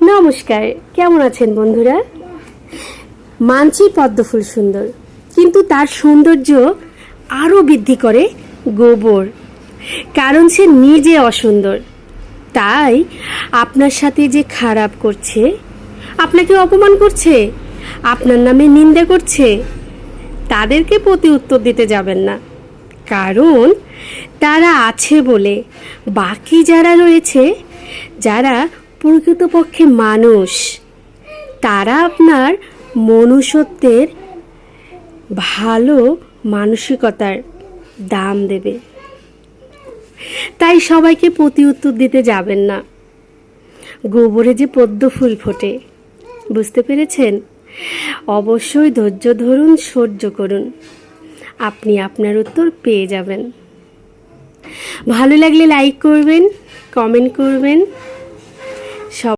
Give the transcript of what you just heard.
নমস্কার, কেমন আছেন বন্ধুরা? মানছি পদ্মফুল সুন্দর, কিন্তু তার সৌন্দর্য আরও বৃদ্ধি করে গোবর, কারণ সে নিজে অসুন্দর। তাই আপনার সাথে যে খারাপ করছে, আপনাকে অপমান করছে, আপনার নামে নিন্দা করছে, তাদেরকে প্রতি উত্তর দিতে যাবেন না। কারণ তারা আছে বলে বাকি যারা রয়েছে, যারা প্রকৃতপক্ষে মানুষ, তারা আপনার মনুষ্যত্বের ভালো মানসিকতার দাম দেবে। তাই সবাইকে প্রতি উত্তর দিতে যাবেন না। গোবরে যে পদ্ম ফুল ফোটে, বুঝতে পেরেছেন? অবশ্যই ধৈর্য ধরুন, সহ্য করুন, আপনি আপনার উত্তর পেয়ে যাবেন। ভালো লাগলে লাইক করবেন, কমেন্ট করবেন।